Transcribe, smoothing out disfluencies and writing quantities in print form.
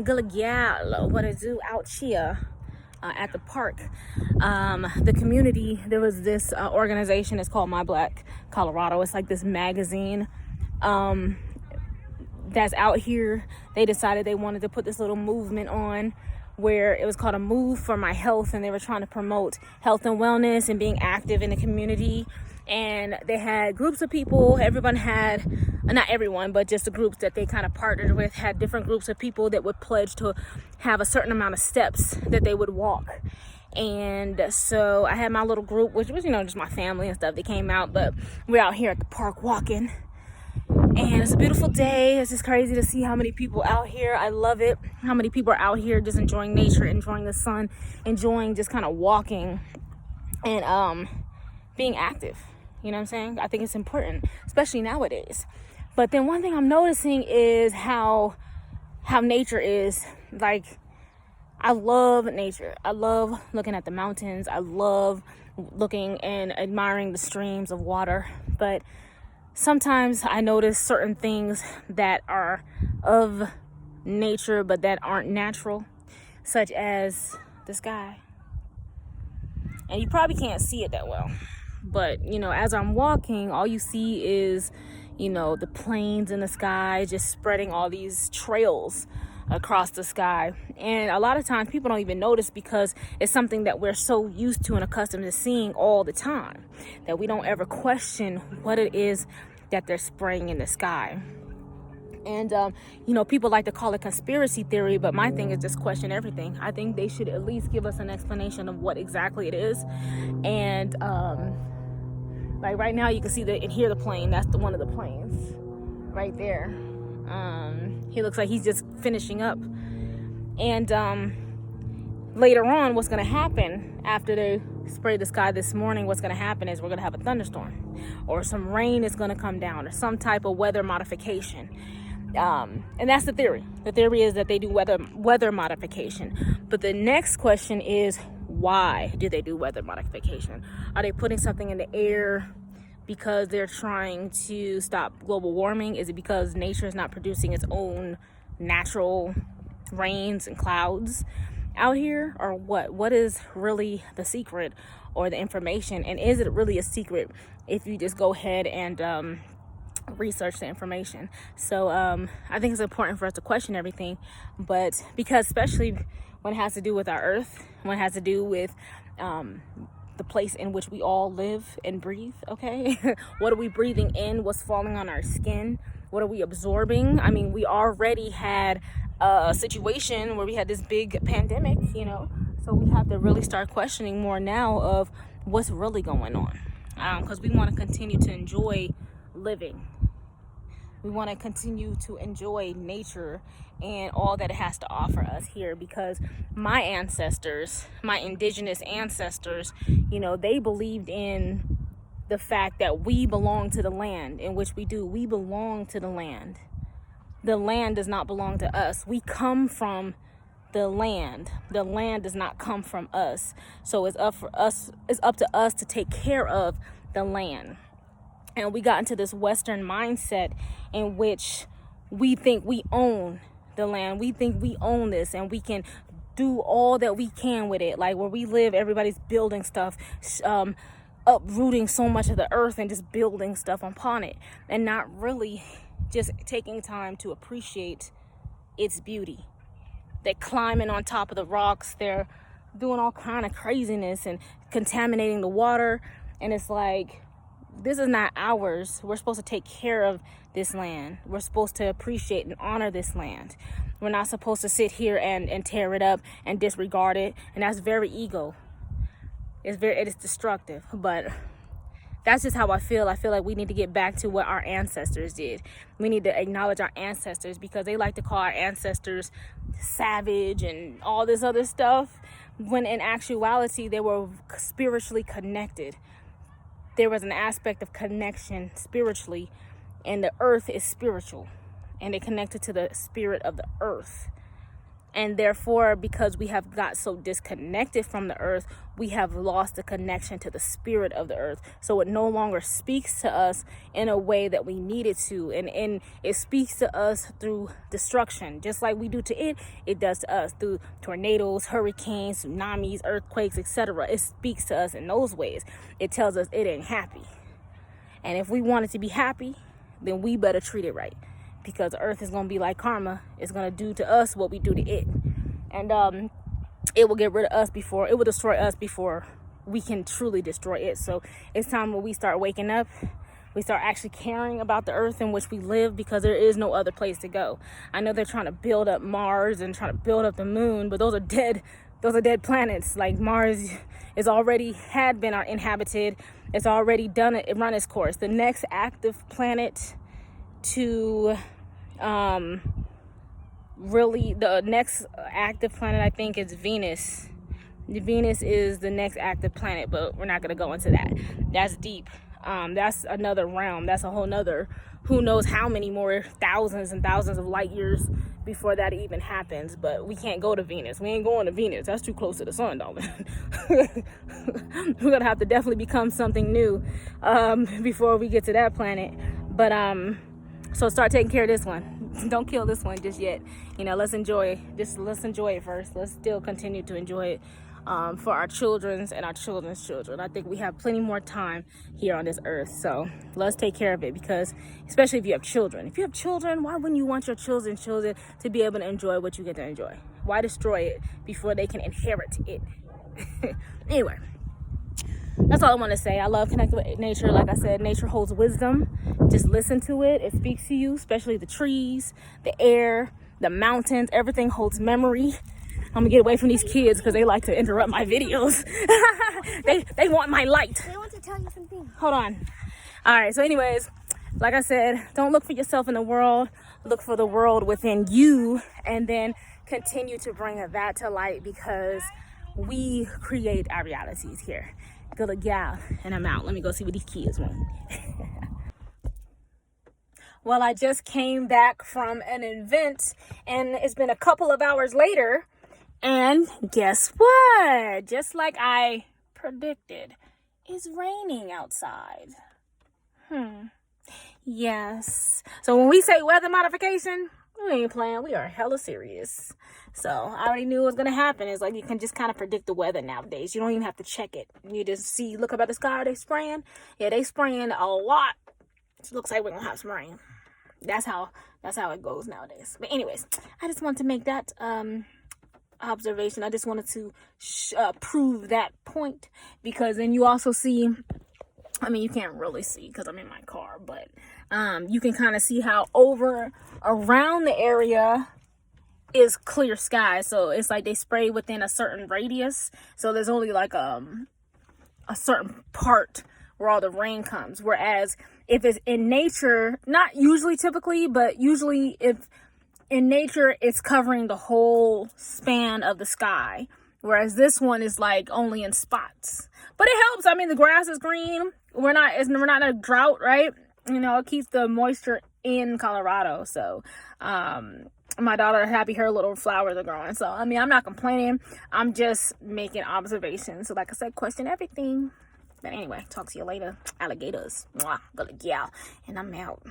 Gullah Gyal, what it do out here at the park. The community, there was this organization, it's called My Black Colorado. It's like this magazine that's out here. They decided they wanted to put this little movement on where it was called A Move for My Health, and they were trying to promote health and wellness and being active in the community. And they had groups of people. Everyone had, not everyone, but just the groups that they kind of partnered with had different groups of people that would pledge to have a certain amount of steps that they would walk. And so I had my little group, which was, just my family and stuff. They came out, but we're out here at the park walking. And it's a beautiful day. It's just crazy to see how many people out here. I love it. How many people are out here just enjoying nature, enjoying the sun, enjoying just kind of walking and being active. You know what I'm saying? I think it's important, especially nowadays. But then one thing I'm noticing is how nature is. Like, I love nature. I love looking at the mountains. I love looking and admiring the streams of water. But sometimes I notice certain things that are of nature but that aren't natural, such as the sky. And you probably can't see it that well, but as I'm walking, all you see is the planes in the sky, just spreading all these trails across the sky. And a lot of times people don't even notice because it's something that we're so used to and accustomed to seeing all the time that we don't ever question what it is that they're spraying in the sky. And people like to call it conspiracy theory, but my thing is just question everything. I think they should at least give us an explanation of what exactly it is. And like right now you can see and hear the plane. That's one of the planes right there. He looks like he's just finishing up. And later on, what's going to happen after they spray the sky this morning, what's going to happen is we're going to have a thunderstorm, or some rain is going to come down, or some type of weather modification. And that's the theory. The theory is that they do weather modification. But the next question is, why do they do weather modification? Are they putting something in the air because they're trying to stop global warming? Is it because nature is not producing its own natural rains and clouds out here, or what is really the secret or the information? And is it really a secret if you just go ahead and research the information? So I think it's important for us to question everything, but because especially when it has to do with our earth, when it has to do with the place in which we all live and breathe. Okay. What are we breathing in? What's falling on our skin? What are we absorbing? I mean, we already had a situation where we had this big pandemic, so we have to really start questioning more now of what's really going on, because we want to continue to enjoy living. We want to continue to enjoy nature and all that it has to offer us here, because my ancestors, my indigenous ancestors, they believed in the fact that we belong to the land in which we do. We belong to the land. The land does not belong to us. We come from the land. The land does not come from us. So it's up to us to take care of the land. And we got into this Western mindset in which we think we own the land. We think we own this and we can do all that we can with it. Like where we live, everybody's building stuff, uprooting so much of the earth and just building stuff upon it, and not really just taking time to appreciate its beauty. They're climbing on top of the rocks. They're doing all kind of craziness and contaminating the water. And it's like, this is not ours. We're supposed to take care of this land. We're supposed to appreciate and honor this land. We're not supposed to sit here and tear it up and disregard it. And that's very ego. It is destructive. But that's just how I feel. I feel like we need to get back to what our ancestors did. We need to acknowledge our ancestors, because they like to call our ancestors savage and all this other stuff, when in actuality they were spiritually connected. There was an aspect of connection spiritually, and the earth is spiritual, and it connected to the spirit of the earth. And therefore, because we have got so disconnected from the earth, we have lost the connection to the spirit of the earth. So it no longer speaks to us in a way that we need it to. And it speaks to us through destruction. Just like we do to it, it does to us through tornadoes, hurricanes, tsunamis, earthquakes, etc. It speaks to us in those ways. It tells us it ain't happy. And if we want it to be happy, then we better treat it right. Because earth is going to be like karma. It's going to do to us what we do to it. And it will get rid of us before, it will destroy us before we can truly destroy it. So it's time when we start waking up, we start actually caring about the earth in which we live, because there is no other place to go. I know they're trying to build up Mars and trying to build up the moon, but those are dead planets. Like Mars is already had been inhabited. It's already done it, run its course. The next active planet to really, the next active planet, I think, is Venus. Venus is the next active planet, but we're not going to go into that. That's deep. That's another realm. That's a whole nother, who knows how many more thousands and thousands of light years before that even happens. But we can't go to Venus. We ain't going to Venus. That's too close to the sun, darling. We're going to have to definitely become something new before we get to that planet. But so start taking care of this one. Don't kill this one just yet. You know, let's enjoy it first. Let's still continue to enjoy it for our children's and our children's children. I think we have plenty more time here on this earth. So let's take care of it, because especially if you have children. If you have children, why wouldn't you want your children's children to be able to enjoy what you get to enjoy? Why destroy it before they can inherit it? Anyway. That's all I want to say. I love connecting with nature. Like I said, nature holds wisdom. Just listen to it. It speaks to you, especially the trees, the air, the mountains. Everything holds memory. I'm going to get away from these kids because they like to interrupt my videos. they want my light. They want to tell you something. Hold on. All right. So anyways, like I said, don't look for yourself in the world. Look for the world within you, and then continue to bring that to light, because we create our realities here. Gullah, Gyal, and I'm out. Let me go see what these kids want. Well, I just came back from an event, and it's been a couple of hours later, and guess what? Just like I predicted, it's raining outside. Yes. So when we say weather modification, we ain't playing. We are hella serious. So I already knew it was going to happen. It's like you can just kind of predict the weather nowadays. You don't even have to check it. You just look up at the sky. Are they spraying? Yeah, they spraying a lot. It looks like we're going to have some rain. That's how it goes nowadays. But anyways, I just wanted to make that observation. I just wanted to prove that point, because then you also see, I mean, you can't really see because I'm in my car, but you can kind of see how around the area is clear sky. So it's like they spray within a certain radius. So there's only like a certain part where all the rain comes. Whereas if it's in nature, not usually typically, but usually if in nature, it's covering the whole span of the sky. Whereas this one is like only in spots. But it helps. I mean, the grass is green. We're not in a drought, right? You know, it keeps the moisture in Colorado. So, my daughter happy her little flowers are growing. So, I mean, I'm not complaining. I'm just making observations. So, like I said, question everything. But anyway, talk to you later. Alligators. Mwah. Gullah, Gyal. And I'm out.